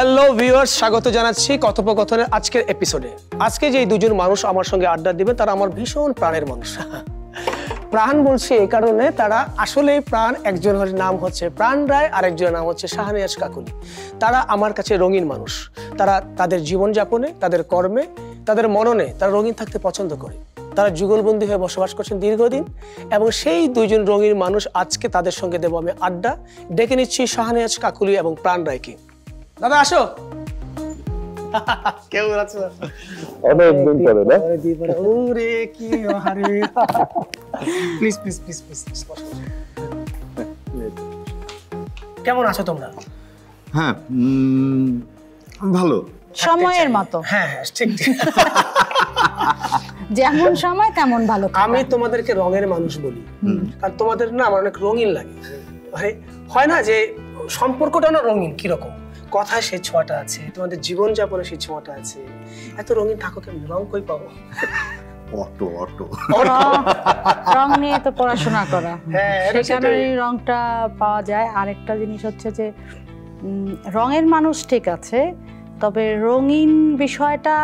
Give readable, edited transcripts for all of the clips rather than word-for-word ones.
Hello viewers, স্বাগত জানাচ্ছি কথোপকথনের আজকের এপিসোডে। আজকে যে দুজন মানুষ আমার সঙ্গে আড্ডা দিবে তারা আমার ভীষণ প্রাণের মানুষ। প্রাণ বলছি এই কারণে, তারা আসলে প্রাণ। একজনের নাম হচ্ছে প্রাণ রায়, আরেকজনের নাম হচ্ছে শাহনেওয়াজ কাকুলি। তারা আমার কাছে রঙিন মানুষ। তারা তাদের জীবনযাপনে, তাদের কর্মে, তাদের মননে তারা রঙিন থাকতে পছন্দ করে। তারা যুগলবন্দী হয়ে বসবাস করছেন দীর্ঘদিন, এবং সেই দুইজন রঙিন মানুষ আজকে তাদের সঙ্গে দেবো আমি আড্ডা। ডেকে নিচ্ছি শাহনেওয়াজ কাকুলি এবং প্রাণ রায়কে। দাদা আসো। কেমন আছো? অনেকদিন পরে না? ওরে কি আরে, প্লিজ প্লিজ প্লিজ প্লিজ। কেমন আছো তোমরা? হ্যাঁ, ভালো। সময়ের মতো। হ্যাঁ হ্যাঁ, ঠিক ঠিক। যেমন সময় তেমন ভালো। আমি তোমাদেরকে রঙের মানুষ বলি, কারণ তোমাদের না আমার অনেক রঙিন লাগে। হয় না যে সম্পর্কটা না রঙিন, কিরকম কথায় সেই ছোঁয়াটা আছে, তোমাদের জীবনযাপনে সেই ছোঁয়াটা আছে। এত রঙিন থাকো কেমন? রং কই পাবো? অটো অটো রং নিয়ে তো পড়াশোনা করা, সেখানে রংটা পাওয়া যায়। আরেকটা জিনিস হচ্ছে যে রঙের মানুষ ঠিক আছে, তবে রঙিন বিষয়টা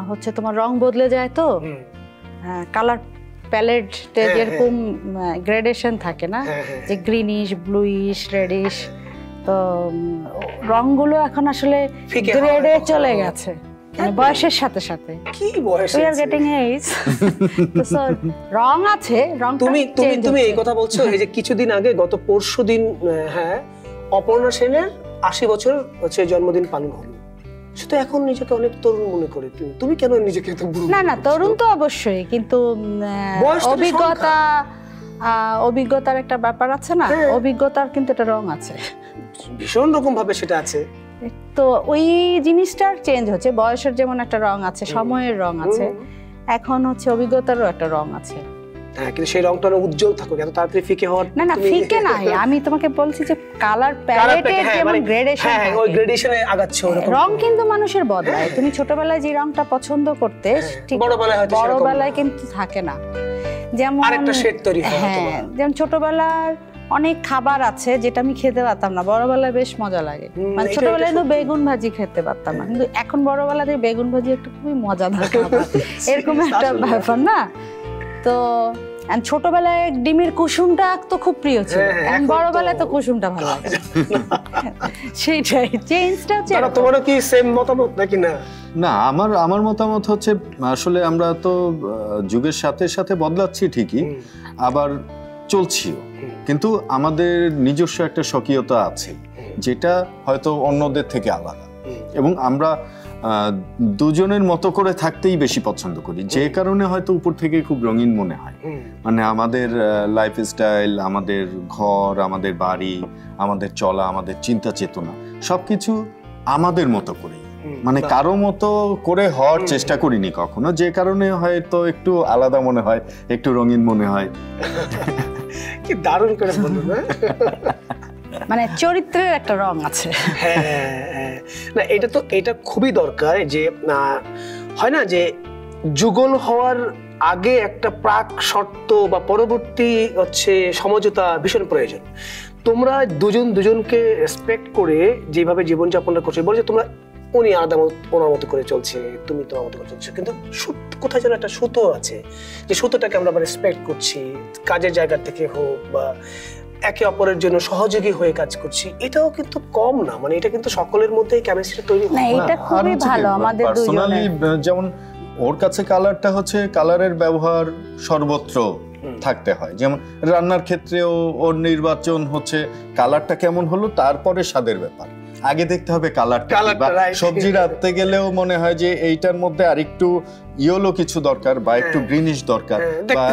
হচ্ছে তোমার রং বদলে যায় তো, কালার প্যালেটে যেরকম গ্রেডেশন থাকে না, যে গ্রিনিশ, ব্লুইশ, রেডিশ, তো রংগুলো এখন আসলে গ্রেডে চলে গেছে বয়সের সাথে সাথে। কি বয়স? We are getting age. So রং আছে, রং তুমি এই কথা বলছো। এই যে কিছুদিন আগে, গত পরশুদিন, হ্যাঁ, অপর্ণা সেনের 80 বছর হচ্ছে জন্মদিন পালন হলো। সেটা এখন নিজেকে অনেক তরুণ মনে করে। তুমি কেন নিজেকে এত বুড়ো? না না, তরুণ তো অবশ্যই, কিন্তু অভিজ্ঞতার একটা ব্যাপার আছে না, অভিজ্ঞতার কিন্তু একটা রং আছে, ভীষণ রকম ভাবে সেটা আছে। তো ওই জিনিসটার চেঞ্জ হচ্ছে। বয়সের যেমন একটা রং আছে, সময়ের রং আছে, এখন হচ্ছে অভিজ্ঞতারও একটা রং আছে। হ্যাঁ, কিন্তু সেই রংটা উজ্জ্বল থাকুক, এত তাড়াতাড়ি ফিকে হওয়ার। না না, ফিকে নাই, আমি তোমাকে বলছি যে কালার প্যালেটের যেমন গ্রেডেশন, হ্যাঁ ওই গ্রেডেশনে আগাচ্ছে ওরকম। রং কিন্তু মানুষের বদলায়। তুমি ছোটবেলায় যে রংটা পছন্দ করতে, ঠিক বড়বেলায় কিন্তু থাকে না। যেমন আরেকটা শেড তৈরি হয়। হ্যাঁ, যেমন ছোটবেলার অনেক খাবার আছে যেটা আমি খেতে পারতাম না, বড়বেলায় বেশ মজা লাগে। মানে ছোটবেলায় তো বেগুন ভাজি খেতে পারতাম না, কিন্তু এখন বড়বেলাতে বেগুন ভাজি একটা খুবই মজাদার খাবার, এরকম একটা ব্যাপার না? তো ছোটবেলায় ডিমের কুসুমটা তো খুব প্রিয় ছিল, এখন বড়বেলায় তো কুসুমটা ভালো লাগে। সেইটাই চেঞ্জটা হচ্ছে। তোমারও কি সেম মতামত নাকি? না না, আমার মতামত হচ্ছে আসলে আমরা তো যুগের সাথে সাথে বদলাচ্ছি ঠিকই, আবার চলছিও, কিন্তু আমাদের নিজস্ব একটা স্বকীয়তা আছে যেটা হয়তো অন্যদের থেকে আলাদা, এবং আমরা দুজনের মতো করে থাকতেই বেশি পছন্দ করি, যে কারণে হয়তো উপর থেকে খুব রঙিন মনে হয়। মানে আমাদের লাইফস্টাইল, আমাদের ঘর, আমাদের বাড়ি, আমাদের চলা, আমাদের চিন্তা চেতনা সবকিছু আমাদের মতো করেই, মানে কারো মতো করে হওয়ার চেষ্টা করিনি কখনো, যে কারণে হয়তো একটু আলাদা মনে হয়, একটু রঙিন মনে হয়। কি দারুণ করে বললো না? মানে চরিত্রের একটা রং আছে। হ্যাঁ, না এটা খুবই দরকার। যে হয় না যে যুগল হওয়ার আগে একটা প্রাক শর্ত বা পরবর্তী হচ্ছে সমঝোতা ভীষণ প্রয়োজন। তোমরা দুজনকে রেসপেক্ট করে যেভাবে জীবনযাপনটা করছো, বলছো তোমরা, উনি আলাদা ওনার মতো করে চলছে, তুমি তোমার মতো করে চলছো, কিন্তু কোথায় যেন একটা সুতো আছে, যে সুতোটাকে আমরা রেসপেক্ট করছি, কাজের জায়গা থেকে হোক বা একে অপরের জন্য সহযোগী হয়ে কাজ করছি। এটাও কিন্তু কম না, মানে এটা কিন্তু সকলের মধ্যেই কেমিস্ট্রি তৈরি হয়। না, এটা খুবই ভালো আমাদের দুজনের। যেমন ওর কাছে কালারটা হচ্ছে, কালারের ব্যবহার সর্বত্র থাকতে হয়। যেমন রান্নার ক্ষেত্রেও ওর নির্বাচন হচ্ছে কালারটা কেমন হলো, তারপরে স্বাদের ব্যাপার, আগে দেখতে হবে কালারটা। সবজি রাখতে গেলেও মনে হয় যে এইটার মধ্যে আরেকটু ইয়েলো কিছু দরকার, বা একটু গ্রিনিশ দরকার, বা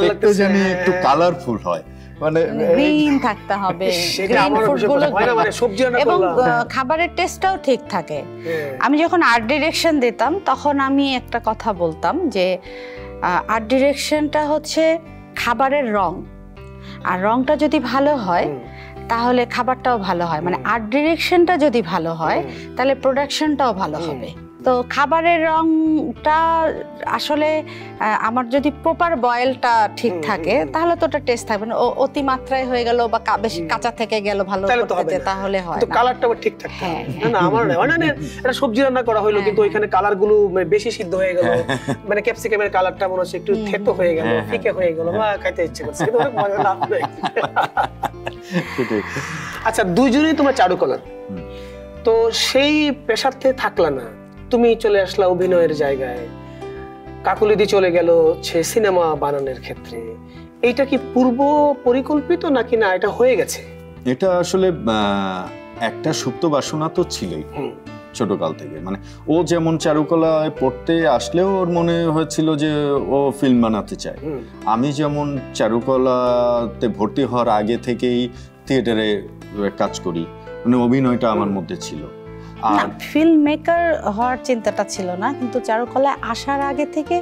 দেখতে জানি একটু কালারফুল হয়, মানে গ্রিন থাকতে হবে, গ্রিন ফুডগুলো, এবং খাবারের টেস্টটাও ঠিক থাকে। আমি যখন আর্ট ডিরেকশন দিতাম তখন আমি একটা কথা বলতাম যে আর্ট ডিরেকশনটা হচ্ছে খাবারের রং, আর রংটা যদি ভালো হয় তাহলে খাবারটাও ভালো হয়। মানে আর্ট ডিরেকশনটা যদি ভালো হয় তাহলে প্রোডাকশনটাও ভালো হবে। তো খাবারের রংটা আসলে আমার যদি প্রপার বয়েলটা ঠিক থাকে তাহলে তো ওটা টেস্ট থাকবে না, অতি মাত্রায় হয়ে গেল বা বেশি কাঁচা থেকে গেল ভালো করতে তাহলে হয় না, তো কালারটা ঠিক থাকতে হবে। না না আমার মানে এটা সবজি রান্না করা হলো কিন্তু ওইখানে কালার গুলো মানে বেশি সিদ্ধ হয়ে গেল, মানে ক্যাপসিকামের কালারটা মনে হচ্ছে একটু থেতো হয়ে গেল, ফিকে হয়ে গেল, বা খাইতে ইচ্ছে করছে কিন্তু অনেক মজা লাগলো। আচ্ছা, দুইজনেই তোমরা চারুকলার, তো সেই পেশাতে থাকলা না, তুমি চলে আসলা অভিনয়ের জায়গায়, কাকুলিদি চলে গেল হচ্ছে সিনেমা বানানোর ক্ষেত্রে। এইটা কি পূর্ব পরিকল্পিত নাকি না এটা হয়ে গেছে? এটা আসলে একটা সুপ্ত বাসনা তো ছিলই ছোটকাল থেকে। মানে ও যেমন চারুকলায় পড়তে আসলেও ওর মনে হয়েছিল যে ও ফিল্ম বানাতে চায়, আমি যেমন চারুকলাতে ভর্তি হওয়ার আগে থেকেই থিয়েটারে কাজ করি, মানে অভিনয়টা আমার মধ্যে ছিল। আর ফিল্ম মেকার হওয়ার চিন্তাটা ছিল না, কিন্তু চারুকলায় আসার আগে থেকে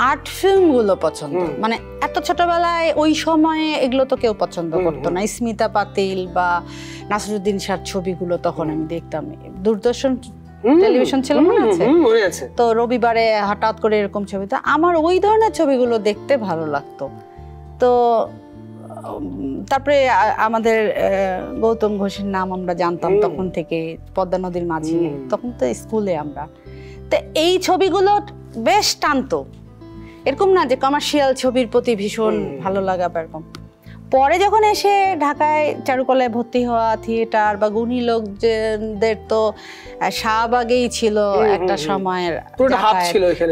আর্ট ফিল্মগুলো পছন্দ। মানে এত ছোটবেলায় ওই সময়ে এগুলো তো কেউ পছন্দ করতো না, স্মিতা পাতিল বা নাসিরুদ্দিন শাহর ছবিগুলো তখন আমি দেখতাম, দূরদর্শন টেলিভিশন ছিল মনে আছে তো, রবিবারে হঠাৎ করে এরকম ছবি, তো আমার ওই ধরনের ছবিগুলো দেখতে ভালো লাগতো। তো তারপরে আমাদের গৌতম ঘোষের নাম আমরা জানতাম তখন থেকে, পদ্মা নদীর মাঝি, তখন তো স্কুলে আমরা, তো এই ছবিগুলো বেশ টানতো, এরকম না যে কমার্শিয়াল ছবির প্রতি ভীষণ ভালো লাগা এরকম। পরে যখন এসে ঢাকায় চারুকলায় ভর্তি হওয়া, থিয়েটার বা গুণী লোকদের তো শাহবাগেই ছিল একটা সময়ের,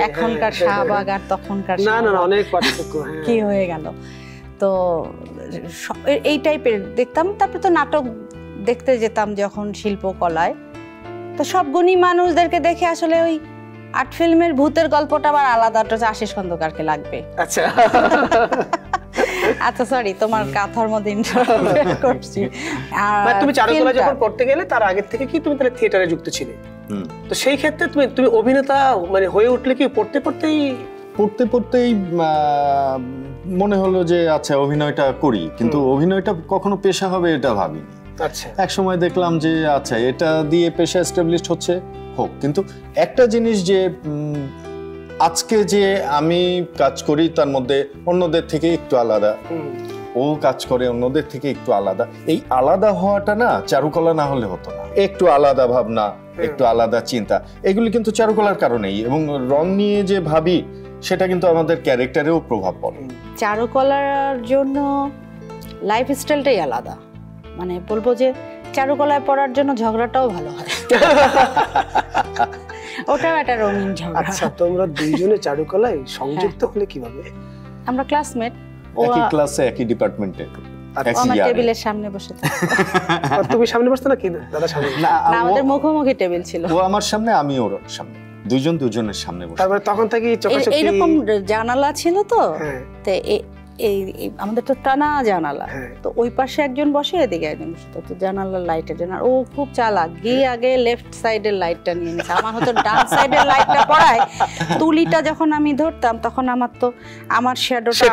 এখনকার শাহবাগ আর তখনকার অনেক পার্থক্য কি হয়ে গেল। তো এই টাইপের দেখতাম। তারপরে তো নাটক দেখতে যেতাম যখন শিল্পকলায়, তো সব গুণী মানুষদেরকে দেখে আসলে ওই আর্ট ফিল্মের ভূতের গল্পটা আবার আলাদা, আশিস খন্দকারকে লাগবে। আচ্ছা আচ্ছা সরি, তোমার কথার মধ্যে ইন্টারাপ্ট করছি। তুমি চারুকলা যখন পড়তে গেলে তার আগে থেকে কি তুমি তাহলে থিয়েটারে যুক্ত ছিলে? তো সেই ক্ষেত্রে তুমি অভিনেতা মানে হয়ে উঠলে কি পড়তে পড়তেই মনে হলো যে আচ্ছা অভিনয়টা করি, কিন্তু অভিনয়টা কখনো পেশা হবে এটা ভাবিনি। আচ্ছা, এক সময় দেখলাম যে আচ্ছা এটা দিয়ে পেশা এস্টাবলিশড হচ্ছে, হোক। কিন্তু একটা জিনিস যে আজকে যে আমি কাজ করি তার মধ্যে অন্যদের থেকে একটু আলাদা, ও কাজ করে অন্যদের থেকে একটু আলাদা, এই আলাদা হওয়াটা না চারুকলা না হলে হতো না। একটু আলাদা ভাবনা, একটু আলাদা চিন্তা, এগুলি কিন্তু চারুকলার কারণেই, এবং রং নিয়ে যে ভাবি সেটা কিন্তু আমাদের ক্যারেক্টারেও প্রভাব পড়ে। চারুকলার জন্য লাইফস্টাইলটাই আলাদা, মানে বলবো যে চারুকলায় পড়ার জন্য ঝগড়াটাও ভালো হয়, ওটাও একটা রঙিন ঝগড়া। আচ্ছা, তোমরা দুইজনে চারুকলায় সংযুক্ত হলে কিভাবে? আমরা ক্লাসমেট, একই ক্লাসে একই ডিপার্টমেন্টে, আমার টেবিলের সামনে বসে থাকতাম। তুমি সামনে বসতে নাকি দাদা সামনে? না, আমাদের মুখোমুখি টেবিল ছিল, ও আমার সামনে আমি ওর সামনে, দুজনের সামনে বসে। তারপরে তখন থেকে এইরকম জানালা ছিল তো, আমাদের তো টানা জানালা, তো ওই পাশে একজন বসে, এদিকে একজন বসে, তো জানালার লাইটের জন্য ও খুব চালাক, গিয়ে আগে লেফট সাইডের লাইটটা নিয়ে নিয়েছে, আমার হয়তো ডান সাইডের লাইটটা পড়ায়, তুলিটা যখন আমি ধরতাম তখন আমার শ্যাডোটা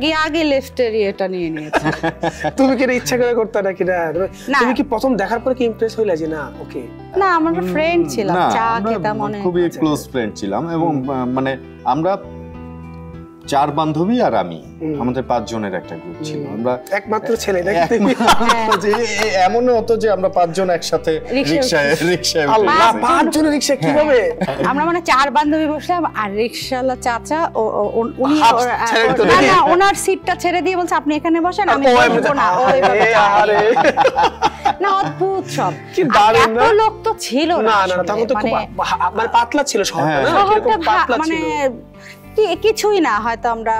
গিয়ে আগে লেফটের ইয়েটা নিয়ে নিয়েছে। তুমি কি ইচ্ছা করে করতে নাকি না? তুমি কি প্রথম দেখার পরে কি ইমপ্রেস হইলা যে না ওকে? না, আমরা ফ্রেন্ড ছিলাম, চা খেতাম, অনেক খুবই ক্লোজ ফ্রেন্ড ছিলাম, এবং মানে আমরা 4 বান্ধবী আর আমি, আমাদের 5 জনের একটা গ্রুপ ছিল। আমরা একমাত্র ছেলে, এমনও হতো যে আমরা 5 জন একসাথে রিকশায় 5 জনের রিকশা কিভাবে? আমরা মানে 4 বান্ধবী বসলাম, আর রিকশাওয়ালা চাচা উনি ওনার সিটটা ছেড়ে দিয়ে বলছে আপনি এখানে বসেন, আমি বসবো না। না, অদ্ভুত সব, এত লোক তো ছিল না, তখন তো মানে পাতলা ছিল শহরটা, মানে কিছুই না, হয়তো আমরা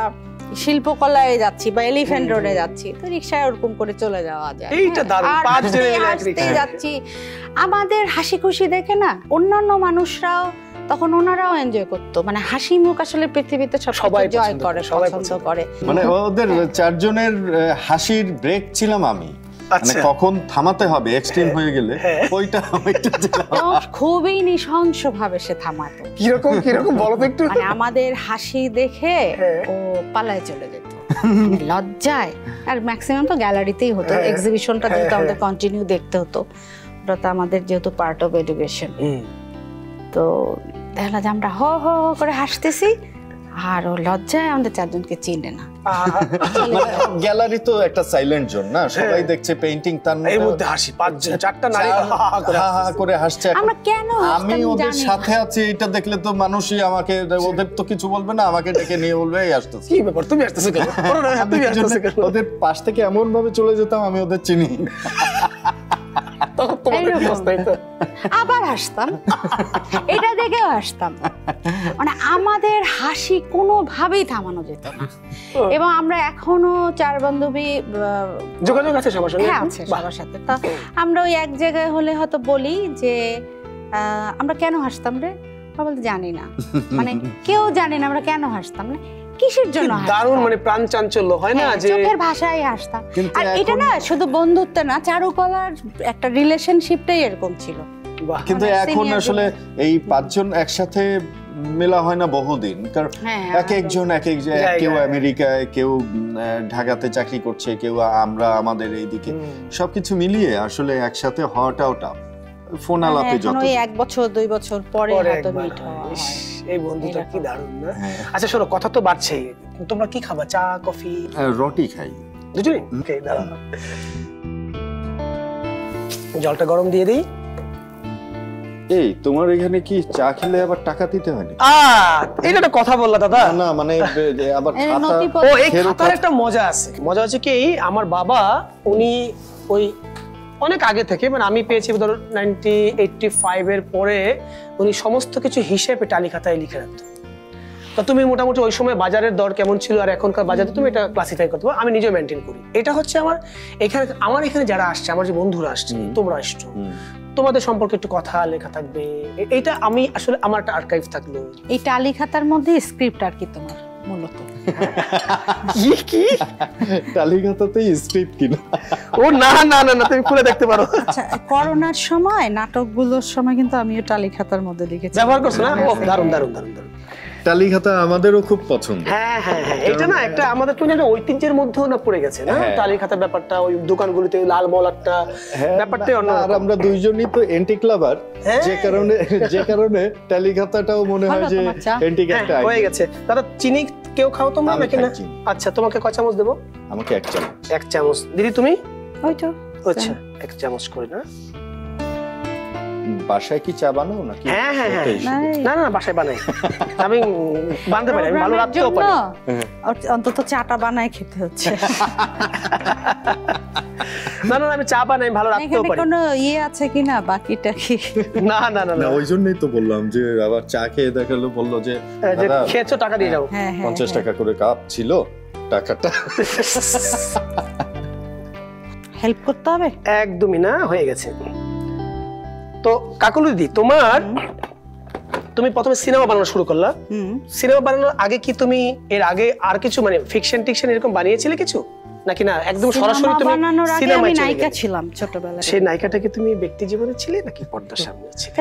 শিল্পকলায় যাচ্ছি বা এলিফ্যান্ট রোডে যাচ্ছি, তো রিকশায় ওরকম করে চলে যাওয়া যায়, এইটা দারুণ, 5 জনে মিলে রিকশায় যাচ্ছি। আমাদের হাসি খুশি দেখে না অন্যান্য মানুষরাও তখন ওনারাও এনজয় করতো, মানে হাসি মুখ আসলে পৃথিবীতে সবাই জয় করে, পছন্দ করে। মানে ওদের 4 জনের হাসির ব্রেক ছিলাম আমি, মানে কখন থামাতে হবে এক্সট্রিম হয়ে গেলে ওইটা খুবই নৃশংস ভাবে সে থামাতো। কিরকম বলো তো একটু? মানে আমাদের হাসি দেখে ও পালায় চলে যেত লজ্জায়, আর ম্যাক্সিমাম তো গ্যালারিতেই হতো, এক্সিবিশনটা যেহেতু আমাদের কন্টিনিউ দেখতে হতো, ওটা তো আমাদের যেহেতু পার্ট অফ এডুকেশন, তো দেখা যায় আমরা হ হ হ করে হাসতেছি আর ও লজ্জায় আমাদের চারজনকে চিনে না। গ্যালারি তো একটা সাইলেন্ট জোন না, সবাই দেখছে পেইন্টিং, তার মধ্যে হাসি, 5-4টা নারী করে হাসছে। আমরা কেন আমি ওদের সাথে আছি এটা দেখলে তো মানুষই আমাকে, ওদের তো কিছু বলবে না, আমাকে ডেকে নিয়ে বলবে এই আসতেছে, কি ব্যাপার তুমি আসতেছো কেন, তুমি আসতেছো কেন? ওদের পাশ থেকে এমন ভাবে চলে যেতাম আমি ওদের চিনি আবার হাসতাম, এটা দেখেও হাসতাম, মানে আমাদের হাসি কোনোভাবেই থামানো যেত না। এবং আমরা এখনো 4 বান্ধবী যোগাযোগ আছে সবার সঙ্গে? হ্যাঁ আছে সবার সাথে। তো আমরা ওই এক জায়গায় হলে হয়তো বলি যে আমরা কেন হাসতাম রে, বলতে জানি না, মানে কেউ জানি না আমরা কেন হাসতাম, না কিসের জন্য হাসতাম। দারুণ, মানে প্রাণ চাঞ্চল্য হয় না, যে চোখের ভাষায় হাসতাম। আর এটা না শুধু বন্ধুত্ব না, চারুকলার একটা রিলেশনশিপটাই এরকম ছিল। কিন্তু এখন আসলে এই 5 জন একসাথে মেলা হয় না বহুদিন, কারণ এক একজন এক এক, কেউ আমেরিকায়, কেউ ঢাকাতে চাকরি করছে, কেউ আমরা আমাদের এইদিকে, সবকিছু মিলিয়ে আসলে একসাথে হওয়াটাও টাফ। ফোন আলাপে যত 1 বছর 2 বছর পরে হয়তো মিট হয়। এই বন্ধুটা কি দারুণ না? আচ্ছা শোনো, কথা তো বাড়ছেই, তোমরা কি খাবা, চা কফি? রুটি খাই দুজনেই। ওকে দাঁড়াও, জলটা গরম দিয়ে দিই। এই তোমার এখানে কি চা খেলে আবার টাকা দিতে হয় না? এটা একটা কথা বললা দাদা। না মানে আবার খাতা, ও এই খাতার একটা মজা আছে। মজা হচ্ছে কি, আমার বাবা উনি ওই অনেক আগে থেকে, মানে আমি পেয়েছি ধরো 1985 এর পরে, উনি সমস্ত কিছু হিসেবে টালি খাতায় লিখে রাখতো। তো তুমি মোটামুটি ওই সময় বাজারের দর কেমন ছিল আর এখনকার বাজারে তুমি এটা ক্লাসিফাই করতে পারো। আমি নিজে মেনটেন করি। এটা হচ্ছে আমার এখানে যারা আসছে, আমার যে বন্ধুরা আসছে, তোমরা আসছো, তোমাদের সম্পর্কে একটু কথা লেখা থাকবে। এটা আমি আসলে আমার একটা আর্কাইভ থাকলো। এই টালি খাতার মধ্যে স্ক্রিপ্ট আর কি তোমার মূলত কি টালি খাতাতেই স্ক্রিপ্ট কিনা? ও না না না না, তুমি খুলে দেখতে পারো। আচ্ছা, করোনার সময় নাটকগুলোর সময় কিন্তু আমিও টালি খাতার মধ্যে লিখেছি। ব্যবহার করছো না? ও দারুণ দারুণ দারুণ দারুণ। টালি খাতা আমাদেরও খুব পছন্দ। হ্যাঁ হ্যাঁ হ্যাঁ, এটা না একটা আমাদের তো একটা ঐতিহ্যের মধ্যেও না পড়ে গেছে না, টালি খাতার ব্যাপারটা। ওই দোকানগুলিতে লাল মলাটটা ব্যাপারটাই অন্য। আর আমরা দুইজনই তো এন্টিক লাভার, যে কারণে টালি খাতাটাও মনে হয় যে এন্টিক একটা হয়ে গেছে। দাদা চিনি কেউ খাও তোমরা নাকি না? আচ্ছা, তোমাকে কয় চামচ দেবো? আমাকে 1 চামচ। 1 চামচ। দিদি তুমি? ওই তো। আচ্ছা 1 চামচ করে না। বাসায় কি চা বানাও নাকি? হ্যাঁ হ্যাঁ হ্যাঁ, না না বাসায় বানাই, আমি বানাতে পারি, আমি ভালো রাখতেও পারি। অন্তত চাটা বানায় খেতে হচ্ছে। না না আমি চা বানাই, ভালো রাখতেও পারি। কোনো আছে কিনা বাকিটা কি? না না না, ওই জন্যই তো বললাম যে আবার চা খেয়ে দেখালো, বললো যে খেয়েছো টাকা দিয়ে যাও। 50 টাকা করে কাপ ছিল, টাকাটা হেল্প করতে হবে। একদমই না, হয়ে গেছে। তো কাকুলি দিদি, তুমি প্রথমে সিনেমা বানানো শুরু করলা। সিনেমা বানানোর আগে কি তুমি এর আগে আর কিছু মানে ফিকশন টিকশন এরকম বানিয়েছিলে কিছু নাকি না একদম সরাসরি তুমি সিনেমায় নায়িকা ছিলাম ছোটবেলায়? সেই নায়িকাটা কি তুমি ব্যক্তি জীবনে ছিলে নাকি পর্দার সামনে ছিলে?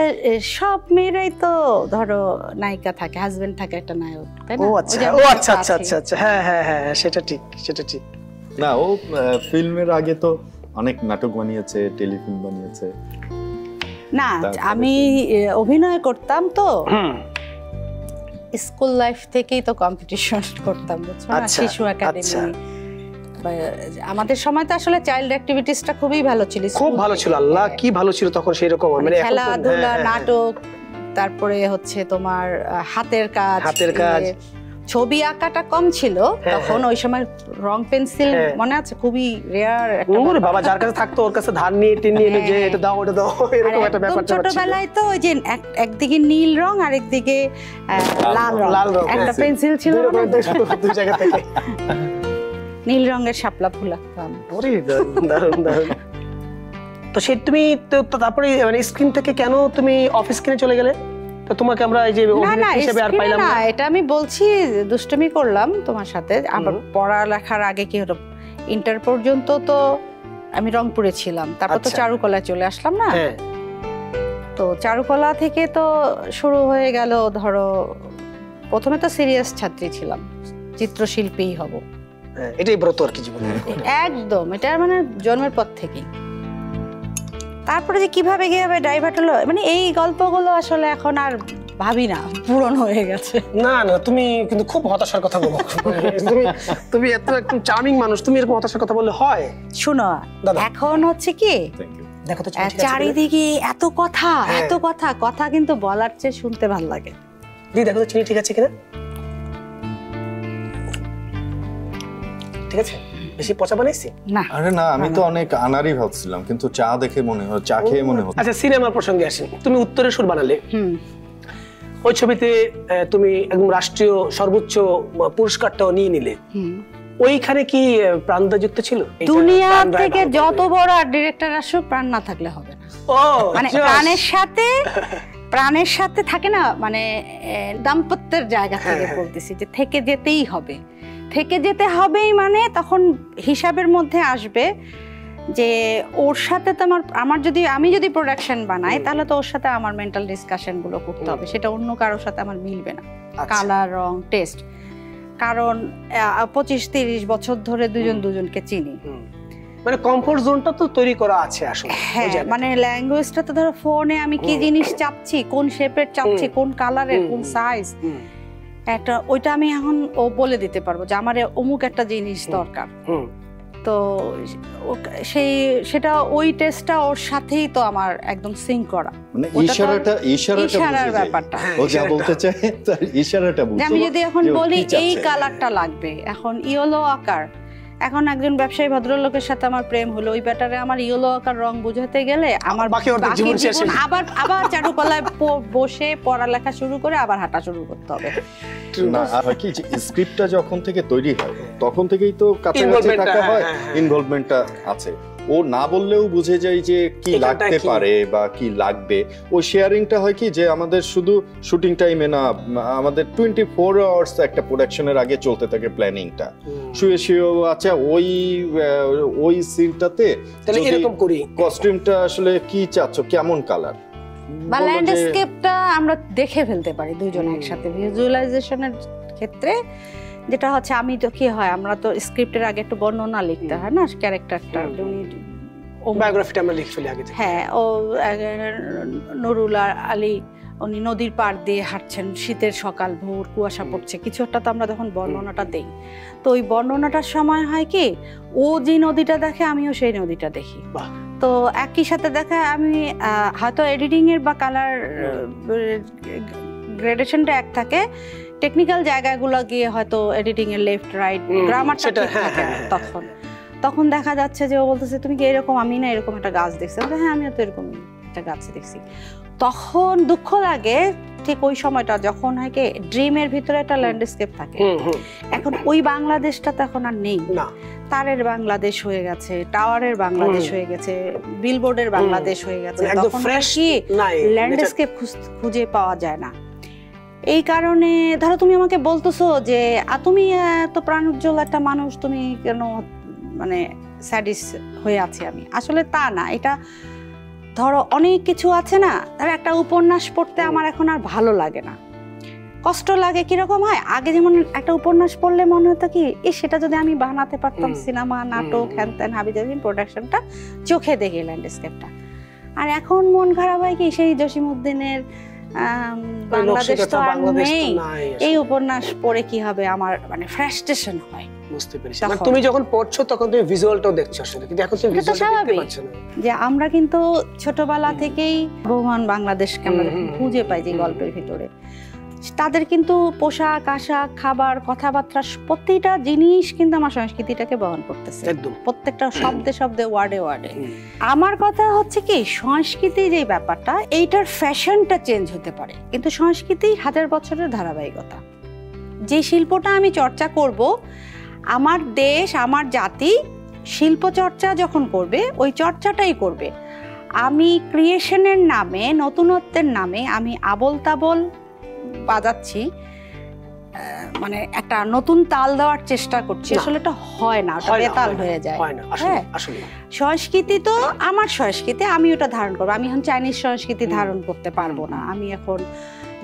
সব মেয়েরাই তো ধরো নায়িকা থাকে, হাজবেন্ড থাকে একটা নায়ক, তাই না? ও আচ্ছা ও আচ্ছা আচ্ছা আচ্ছা আচ্ছা, হ্যাঁ হ্যাঁ হ্যাঁ সেটা ঠিক, সেটা ঠিক। না ও ফিল্মের আগে তো অনেক নাটক বানিয়েছে, টেলিফিল্ম বানিয়েছে। না আমি অভিনয় করতাম তো, স্কুল লাইফ থেকেই তো কম্পিটিশন করতাম, বুঝছো না? শিশু একাডেমি, আমাদের সময় তো আসলে চাইল্ড অ্যাক্টিভিটিসটা খুবই ভালো ছিল, খুব ভালো ছিল। আল্লাহ কি ভালো ছিল তখন, সেই রকম মানে খেলাধুলা, নাটক, তারপরে হচ্ছে তোমার হাতের কাজ, ছবি আঁকাটা কম ছিল তখন। ওই সময় রং পেন্সিল মনে আছে খুবই রেয়ার একটা, বাবা যার কাছে থাকতো ওর কাছে ধার নিয়ে টেনে এনে যে এটা দাও ওটা দাও, এরকম একটা ব্যাপার ছিল। ছোটবেলায় তো ওই যে একদিকে নীল রং আর একদিকে লাল রং, একটা পেন্সিল ছিল দুই জায়গা থেকে নীল রঙের শাপলা ফুল আঁকতাম। ওরে দারুণ দারুণ। তো সেই তুমি তারপরে মানে স্ক্রিন থেকে কেন তুমি অফিস স্ক্রিনে চলে গেলে? তো তোমাকে আমরা এই যে অভিনেত্রী হিসেবে আর পাইলাম না। এটা আমি বলছি দুষ্টুমি করলাম তোমার সাথে। আমার পড়ালেখার আগে কি হলো, ইন্টার পর্যন্ত তো আমি রংপুরে ছিলাম, তারপর তো চারুকলায় চলে আসলাম না। তো চারুকলা থেকে তো শুরু হয়ে গেল, ধরো প্রথমে তো সিরিয়াস ছাত্রী ছিলাম, চিত্রশিল্পীই হব, এটাই ব্রত আর কি জীবনে। একদম এটা মানে জন্মের পর থেকেই। তারপরে যে কিভাবে ডাইভার্ট হলো, মানে এই গল্পগুলো আসলে এখন আর ভাবি না, পূরণ হয়ে গেছে। না না, তুমি কিন্তু খুব হতাশার কথা বলো। তুমি এত একদম চার্মিং মানুষ, তুমি এরকম হতাশার কথা বললে হয়? শুনো, এখন হচ্ছে কি দেখো তো চারিদিকে এত কথা, এত কথা, কথা কিন্তু বলার চেয়ে শুনতে ভালো লাগে। দি দেখো তো চিনি ঠিক আছে কিনা। ঠিক আছে, বেশি পচা বানাইছি না? আরে না, আমি তো অনেক আনারই ভাবছিলাম, কিন্তু চা দেখে মনে হয়, চা খেয়ে মনে হয়। আচ্ছা, সিনেমার প্রসঙ্গে আসি। তুমি উত্তরের সুর বানালে, ওই ছবিতে তুমি একদম রাষ্ট্রীয় সর্বোচ্চ পুরস্কারটাও নিয়ে নিলে। ওইখানে কি প্রাণদা যুক্ত ছিল? দুনিয়া থেকে যত বড় ডিরেক্টর আসুক, প্রাণ না থাকলে হবে না। মানে প্রাণের সাথে থাকে না, মানে দাম্পত্যের জায়গা থেকে বলতেছি যে থেকে যেতেই হবে, থেকে যেতে হবেই। মানে তখন হিসাবের মধ্যে আসবে যে ওর সাথে তো আমি যদি প্রোডাকশন বানাই, তাহলে তো ওর সাথে আমার মেন্টাল ডিসকাশন গুলো করতে হবে, সেটা অন্য কারোর সাথে আমার মিলবে না। কালার, রং, টেস্ট, কারণ 25-30 বছর ধরে দুজনকে চিনি, মানে কমফোর্ট জোনটা তো তৈরি করা আছে আসলে। হ্যাঁ, মানে ল্যাঙ্গুয়েজটা তো ধরো ফোনে আমি কি জিনিস চাচ্ছি, কোন শেপের চাচ্ছি, কোন কালারের, কোন সাইজ, একটা ওইটা আমি এখন ও বলে দিতে পারবো যে আমার অমুক একটা জিনিস দরকার। তো সেটা ওই টেস্টটা ওর সাথেই তো আমার একদম সিঙ্ক করা, মানে ইশারার ব্যাপারটা ও যা বলতে চায় তার ইশারাটা বুঝো। আমি যদি এখন বলি এই কালারটা লাগবে, এখন ইয়েলো আকার, এখন একজন ব্যবসায়ী ভদ্রলোকের সাথে আমার প্রেম হলো, ওই ব্যাটারে আমার ইয়েলো আকার রং বুঝাতে গেলে আমার বাকি জীবন আবার চারুকলায় বসে পড়ালেখা শুরু করে আবার হাঁটা শুরু করতে হবে। না, আর কি স্ক্রিপ্টটা যখন থেকে তৈরি হয় তখন থেকেই তো কাছাকাছি থাকা হয়, ইনভলভমেন্টটা আছে। ও না বললেও বুঝে যায় যে কি লাগতে পারে বা কি লাগবে। ওই শেয়ারিংটা হয় কি যে আমাদের শুধু শুটিং টাইমে না, আমাদের 24 আওয়ার্স একটা প্রোডাকশনের আগে চলতে থাকে প্ল্যানিংটা। শুয়ে আচ্ছা ওই সিনটাতে তাহলে এরকম করি, কস্টিউমটা আসলে কি চাচ্ছ, কেমন কালার বা ল্যান্ডস্কেপটা আমরা দেখে ফেলতে পারি দুইজন একসাথে। ভিজুয়ালাইজেশনের ক্ষেত্রে যেটা হচ্ছে, আমি তো কি হয়, আমরা তো স্ক্রিপ্টের আগে একটু বর্ণনা লিখতে হয় না, ক্যারেক্টারটা বায়োগ্রাফিটা আমরা লিখে ফেলি আগে। হ্যাঁ, ও নুরুল আলী, উনি নদীর পাড় দিয়ে হাঁটছেন, শীতের সকাল, ভোর, কুয়াশা পড়ছে, কিছু একটা তো আমরা তখন বর্ণনাটা দেই। তো ওই বর্ণনাটার সময় হয় কি, ও যে নদীটা দেখে আমিও সেই নদীটা দেখি, তো একই সাথে দেখা আমি হয়তো এডিটিং এর বা কালার গ্রেডেশনটা এক থাকে, টেকনিক্যাল জায়গাগুলো গিয়ে হয়তো এডিটিং এর লেফট রাইট গ্রামারটা ঠিক থাকে তখন দেখা যাচ্ছে যে ও বলতেছে তুমি কি এরকম, আমি না এরকম একটা গাছ দেখছি, হ্যাঁ আমিও তো এরকম একটা গাছ দেখছি। তখন দুঃখ লাগে ঠিক ওই সময়টা যখন হয় কি ড্রিমের ভিতরে একটা ল্যান্ডস্কেপ থাকে। এখন ওই বাংলাদেশটা তো এখন আর নেই, তারের বাংলাদেশ হয়ে গেছে, টাওয়ারের বাংলাদেশ হয়ে গেছে, বিলবোর্ডের বাংলাদেশ হয়ে গেছে, তখন কি ল্যান্ডস্কেপ খুঁজে পাওয়া যায় না। এই কারণে ধরো তুমি আমাকে বলতেছো যে তুমি এত প্রাণোজ্জ্বল একটা মানুষ, তুমি কেন মানে স্যাডিস হয়ে আছি আমি, আসলে তা না। এটা ধরো অনেক কিছু আছে না, ধরো একটা উপন্যাস পড়তে আমার এখন আর ভালো লাগে না, কষ্ট লাগে। কিরকম হয়, আগে যেমন একটা উপন্যাস পড়লে মনে হতো কি সেটা যদি আমি বানাতে পারতাম, সিনেমা, নাটক, হ্যান ত্যান, হাবিজাবি প্রোডাকশনটা চোখে দেখে ল্যান্ডস্কেপটা। আর এখন মন খারাপ হয় কি সেই জসিমউদ্দিনের বাংলাদেশ তো আর নেই, এই উপন্যাস পড়ে কি হবে, আমার মানে ফ্রাস্ট্রেশন হয়। বুঝতে পেরেছি, মানে তুমি যখন পড়ছো তখন তুমি ভিজুয়ালটাও দেখছো আসলে, কিন্তু এখন তুমি ভিজুয়ালটা দেখতে পাচ্ছ না। যে আমরা কিন্তু ছোটবেলা থেকেই বহুমান বাংলাদেশকে আমরা খুঁজে পাই যে গল্পের ভিতরে, তাদের কিন্তু পোশাক আশাক, খাবার, কথাবার্তা, প্রত্যেকটা জিনিস কিন্তু আমার সংস্কৃতিটাকে বহন করতেছে, প্রত্যেকটা শব্দে শব্দে, ওয়ার্ডে ওয়ার্ডে। আমার কথা হচ্ছে কি, সংস্কৃতি যে ব্যাপারটা, এইটার ফ্যাশনটা চেঞ্জ হতে পারে, কিন্তু সংস্কৃতি 1000 বছরের ধারাবাহিকতা। যে শিল্পটা আমি চর্চা করব, আমার দেশ, আমার জাতি শিল্প চর্চা যখন করবে, ওই চর্চাটাই করবে। আমি ক্রিয়েশনের নামে, নতুনত্বের নামে আমি আবল তাবল বাজাচ্ছি, মানে একটা নতুন তাল দেওয়ার চেষ্টা করছি, আসলে এটা হয় না, ওটা বেতাল হয়ে যায়। হ্যাঁ, সংস্কৃতি তো আমার সংস্কৃতি, আমি ওটা ধারণ করবো। আমি এখন চাইনিজ সংস্কৃতি ধারণ করতে পারবো না, আমি এখন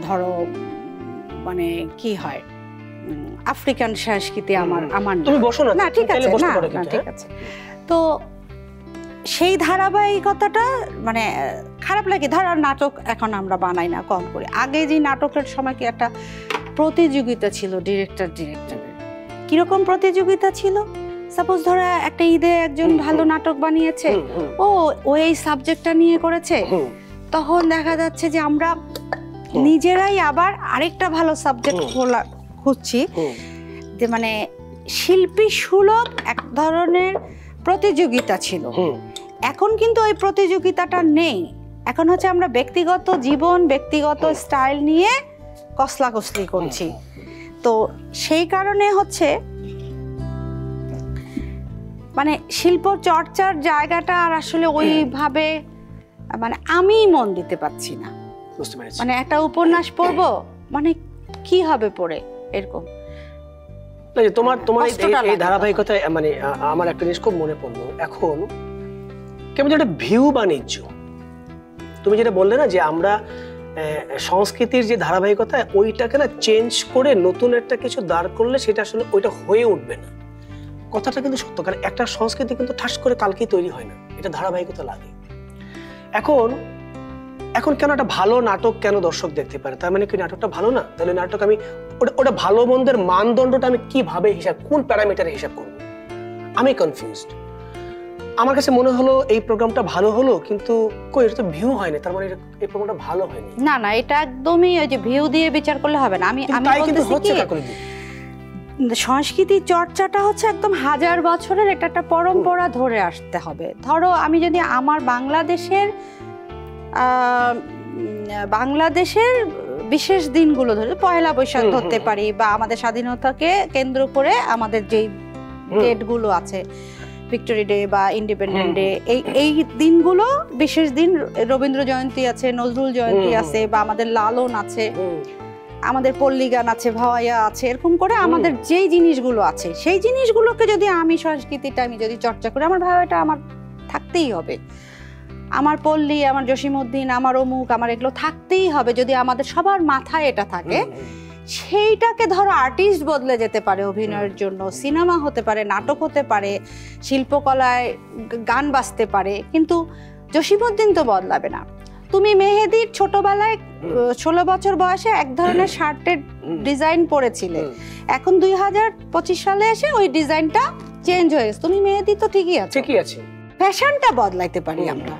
ধরো মানে কি হয় আফ্রিকান সংস্কৃতি আমার না, ঠিক আছে, না ঠিক আছে। তো সেই ধারাবাহিকতাটা মানে খারাপ লাগে। ধর নাটক এখন আমরা বানাই না, কম করি। আগে যে নাটকের সময় কি একটা প্রতিযোগিতা ছিল ডিরেক্টরের, কিরকম প্রতিযোগিতা ছিল? সাপোজ ধরো একটা ঈদে একজন ভালো নাটক বানিয়েছে, ও এই সাবজেক্টটা নিয়ে করেছে, তখন দেখা যাচ্ছে যে আমরা নিজেরাই আবার আরেকটা ভালো সাবজেক্ট খুঁজছি, যে মানে শিল্পী সুলভ এক ধরনের প্রতিযোগিতা ছিল। এখন কিন্তু ওই প্রতিযোগিতাটা নেই। এখন হচ্ছে আমরা ব্যক্তিগত জীবন, ব্যক্তিগত স্টাইল নিয়ে কসলাকসলি করছি। তো সেই কারণে হচ্ছে মানে শিল্প চর্চার জায়গাটা আর আসলে ওইভাবে মানে আমি মন দিতে পারছি না। মানে একটা উপন্যাস পড়বো মানে কি হবে পড়ে, এরকম। তোমার এই ধারাবাহিকতায় মানে আমার একটা জিনিস খুব মনে পড়লো, এখন কেমন একটা ভিউ বাণিজ্য। তুমি যেটা বললে না যে আমরা সংস্কৃতির যে ধারাবাহিকতা ওইটাকে না চেঞ্জ করে নতুন একটা কিছু দাঁড় করলে সেটা আসলে ওইটা হয়ে উঠবে না। কথাটা কিন্তু সত্য, কারণ একটা সংস্কৃতি কিন্তু ঠাস করে কালকেই তৈরি হয় না, এটা ধারাবাহিকতা লাগে। এখন কেন একটা ভালো নাটক কেন দর্শক দেখতে পারে? তার মানে কি নাটকটা ভালো না? তাহলে নাটক আমি ওটা ভালো মন্দের মানদণ্ডটা আমি কিভাবে কোন প্যারামিটারে হিসাব করবো? আমি কনফিউজড। আমার কাছে মনে হলো এই প্রোগ্রামটা ভালো হলো, কিন্তু কই এটা তো ভিউ হয়নি, তার মানে এই প্রোগ্রামটা ভালো হয়নি। না, এটা একদমই ওই যে ভিউ দিয়ে বিচার করলে হবে না। আমি বলতেছি কি, সংস্কৃতি চর্চাটা হচ্ছে একদম হাজার বছরের একটা পরম্পরা ধরে আসতে হবে। ধরো আমি যদি আমার বাংলাদেশের বিশেষ দিনগুলো ধরে পয়লা বৈশাখ ধরতে পারি, বা আমাদের স্বাধীনতাকে কেন্দ্র করে আমাদের যেই ডেটগুলো আছে, ভিক্টোরি ডে বা ইন্ডিপেন্ডেন্ট ডে, এই দিনগুলো বিশেষ দিন, রবীন্দ্র জয়ন্তী আছে, নজরুল জয়ন্তী আছে, বা আমাদের লালন আছে, আমাদের পল্লী গান আছে, ভাওয়াইয়া আছে, এরকম করে আমাদের যেই জিনিসগুলো আছে সেই জিনিসগুলোকে যদি আমি সংস্কৃতিটা আমি যদি চর্চা করি, আমার ভাওয়াইয়াটা আমার থাকতেই হবে, আমার পল্লী, আমার জসীমউদ্দিন, আমার অমুক, আমার এগুলো থাকতেই হবে। যদি আমাদের সবার মাথায় এটা থাকে, সেইটাকে ধরো আর্টিস্ট বদলে যেতে পারে অভিনয়ের জন্য, সিনেমা হতে পারে, নাটক হতে পারে, শিল্পকলায় গান বাজতে পারে, কিন্তু জসীমউদ্দিন তো বদলাবে না। তুমি মেহেদীর ছোটবেলায় 16 বছর বয়সে এক ধরনের শার্টের ডিজাইন পরেছিলে, এখন 2025 সালে এসে ওই ডিজাইনটা চেঞ্জ হয়ে গেছে, তুমি মেহেদী তো ঠিকই আছে, ফ্যাশনটা বদলাইতে পারি আমরা।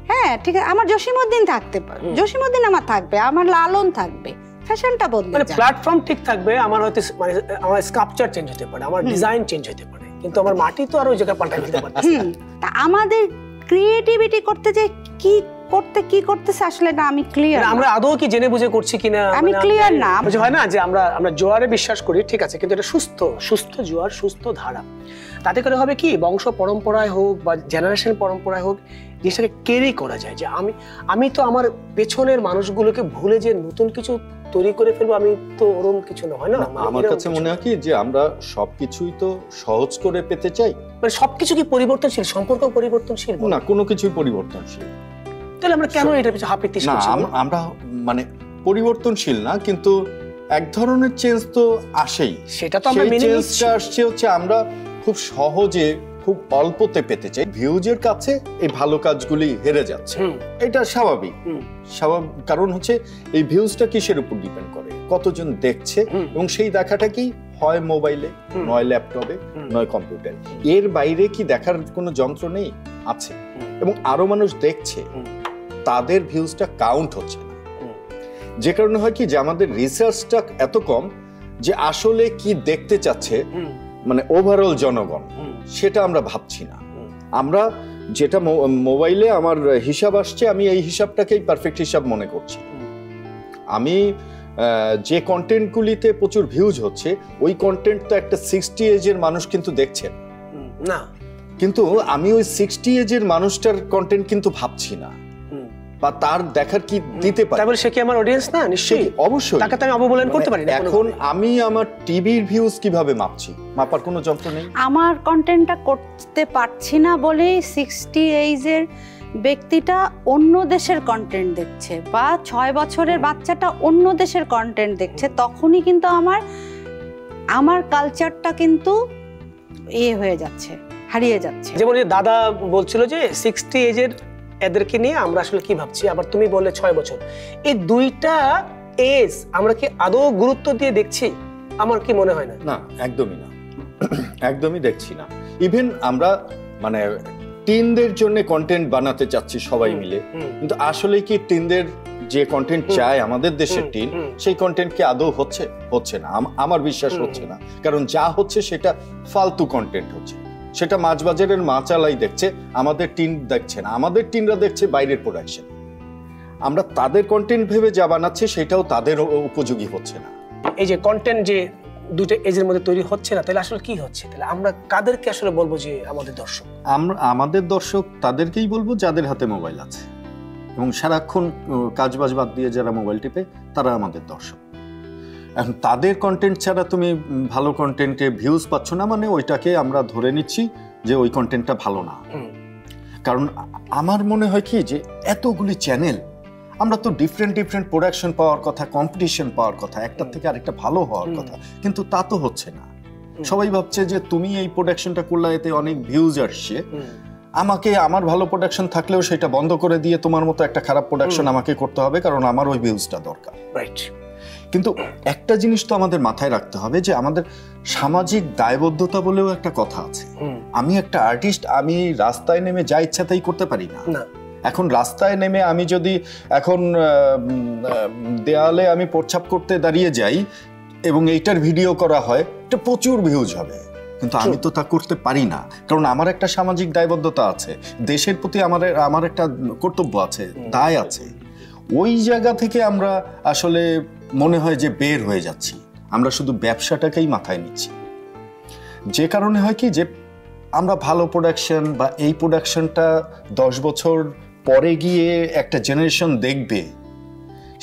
হ্যাঁ ঠিক আছে, আমার জসীমউদ্দিন থাকতে পারে, জসীমউদ্দিন আমার থাকবে, আমার লালন থাকবে, ফ্যাশনটা বদলে মানে প্ল্যাটফর্ম ঠিক থাকবে, আমার হয়তো মানে আমার স্কাল্পচার চেঞ্জ হতে পারে, আমার ডিজাইন চেঞ্জ হতে পারে, কিন্তু আমার মাটি তো আর ওই জায়গায় পাল্টাই ফেলতে পারছে না। তা আমাদের ক্রিয়েটিভিটি করতে যে কি করতেছে আসলে না আমি ক্লিয়ার না। আমরা আদৌ কি জেনে বুঝে করছি কিনা আমি ক্লিয়ার না। হয় না যে আমরা জোয়ারে বিশ্বাস করি, ঠিক আছে, কিন্তু এটা সুস্থ জোয়ার, সুস্থ ধারা। তাতে করে হবে কি, বংশ পরম্পরায় হোক বা জেনারেশন পরম্পরায় হোক, জিনিসটাকে ক্যারি করা যায় যে আমি তো আমার পেছনের মানুষগুলোকে ভুলে যে নতুন কিছু তৈরি করে ফেলবো, আমি তো ওরকম কিছু না, হয় না। আমার কাছে মনে হয় কি যে আমরা সবকিছুই তো সহজ করে পেতে চাই, মানে সবকিছু কি পরিবর্তনশীল? সম্পর্ক পরিবর্তনশীল না, কোনো কিছুই পরিবর্তনশীল। তাহলে আমরা কেন এটা পিছনে হাপিত্তিশ করছি? আমরা মানে পরিবর্তনশীল না, কিন্তু এক ধরনের চেঞ্জ তো আসেই। সেটা তো আমরা মেনে নিচ্ছি। আসছে হচ্ছে আমরা খুব সহজে খুব অল্পতে পেতে চাই, ভিউজের কাছে এই ভালো কাজগুলি হেরে যাচ্ছে। এটা স্বাভাবিক, কারণ হচ্ছে এই ভিউজটা কিসের উপর ডিপেন্ড করে, কতজন দেখছে, এবং সেই দেখাটা কি হয় মোবাইলে, নয় ল্যাপটপে, নয় কম্পিউটারে। এর বাইরে কি দেখার কোনো যন্ত্র নেই? আছে, এবং আরো মানুষ দেখছে, তাদের ভিউজটা কাউন্ট হচ্ছে না। যে কারণে হয় কি যে আমাদের রিসার্চটা এত কম যে আসলে কি দেখতে চাচ্ছে মানে ওভারঅল জনগণ, সেটা আমরা ভাবছি না। আমরা যেটা মোবাইলে আমার হিসাব আসছে, আমি এই হিসাবটাকেই পারফেক্ট হিসাব মনে করছি। আমি যে কন্টেন্টগুলিতে প্রচুর ভিউজ হচ্ছে, ওই কন্টেন্ট তো একটা 60 এজের মানুষ কিন্তু দেখছেন না, কিন্তু আমি ওই 60 এজের মানুষটার কন্টেন্ট কিন্তু ভাবছি না, বা তার দেখার কি দিতে পারে। তাহলে সে কি আমার অডিয়েন্স না? নিশ্চয়ই, অবশ্যই। তাকে তো আমি অবমূল্যায়ন করতে পারি না। এখন আমি আমার টিভির ভিউজ কিভাবে মাপছি? মাপার কোনো যন্ত্র নেই। আমার কন্টেন্টটা করতে পারছি না বলে 60 এজের ব্যক্তিটা অন্য দেশের কন্টেন্ট দেখছে, বা 6 বছরের বাচ্চাটা অন্য দেশের কন্টেন্ট দেখছে, তখনই কিন্তু আমার কালচারটা কিন্তু হয়ে যাচ্ছে, হারিয়ে যাচ্ছে। যেমন দাদা বলছিল যে 60 এজের এদেরকে নিয়ে আমরা আসলে কি ভাবছি, আবার তুমি বললে 6 বছর, এই দুইটা এজ আমরা কি আদৌ গুরুত্ব দিয়ে দেখছি? আমার কি মনে হয় না। না, একদমই না, একদমই দেখছি না। ইভেন আমরা মানে টিনদের জন্য কন্টেন্ট বানাতে চাচ্ছি সবাই মিলে, কিন্তু আসলে কি টিনদের যে কন্টেন্ট চায় আমাদের দেশের টিন, সেই কন্টেন্ট কি আদৌ হচ্ছে না? আমার বিশ্বাস হচ্ছে না। কারণ যা হচ্ছে সেটা ফালতু কন্টেন্ট হচ্ছে, সেটা মাছবাজারের মাচালাই দেখছে, আমাদের টিন দেখছে না। আমাদের টিনরা দেখছে বাইরের প্রোডাকশন, আমরা তাদের কন্টেন্ট ভেবে যা বানাচ্ছি সেটাও তাদের উপযোগী হচ্ছে না। এই যে কন্টেন্ট যে দুটো এজের মধ্যে তৈরি হচ্ছে না, তাহলে আসলে কি হচ্ছে? তাহলে আমরা কাদেরকে আসলে বলবো যে আমাদের দর্শক? আমাদের দর্শক তাদেরকেই বলবো যাদের হাতে মোবাইল আছে এবং সারাক্ষণ কাজবাজ বাদ দিয়ে যারা মোবাইল টিপে, তারা আমাদের দর্শক। এখন তাদের কন্টেন্ট ছাড়া তুমি ভালো কন্টেন্টে ভিউজ পাচ্ছ না, মানে ওইটাকে আমরা ধরে নিচ্ছি যে ওই কন্টেন্টটা ভালো না। কারণ আমার মনে হয় কি যে এতগুলি চ্যানেল, আমরা তো ডিফারেন্ট প্রোডাকশন পাওয়ার কথা, কম্পিটিশন পাওয়ার কথা, একটার থেকে আরেকটা ভালো হওয়ার কথা, কিন্তু তা তো হচ্ছে না। সবাই ভাবছে যে তুমি এই প্রোডাকশনটা করলে এতে অনেক ভিউজ আসছে, আমাকে আমার ভালো প্রোডাকশন থাকলেও সেটা বন্ধ করে দিয়ে তোমার মতো একটা খারাপ প্রোডাকশন আমাকে করতে হবে, কারণ আমার ওই ভিউজটা দরকার। রাইট। কিন্তু একটা জিনিস তো আমাদের মাথায় রাখতে হবে যে আমাদের সামাজিক দায়বদ্ধতা বলেও একটা কথা আছে। আমি একটা আর্টিস্ট, আমি রাস্তায় নেমে যা ইচ্ছা তাই করতে পারি না। এখন রাস্তায় নেমে আমি যদি এখন দেয়ালে আমি প্রস্রাব করতে দাঁড়িয়ে যাই এবং এইটার ভিডিও করা হয়, এটা প্রচুর ভিউজ হবে, কিন্তু আমি তো তা করতে পারি না, কারণ আমার একটা সামাজিক দায়বদ্ধতা আছে, দেশের প্রতি আমার একটা কর্তব্য আছে, দায় আছে। ওই জায়গা থেকে আমরা আসলে মনে হয় যে বের হয়ে যাচ্ছি, আমরা শুধু ব্যবসাটাকেই মাথায় নিচ্ছি। যে কারণে হয় কি যে আমরা ভালো প্রোডাকশন বা এই প্রোডাকশনটা 10 বছর পরে গিয়ে একটা জেনারেশন দেখবে,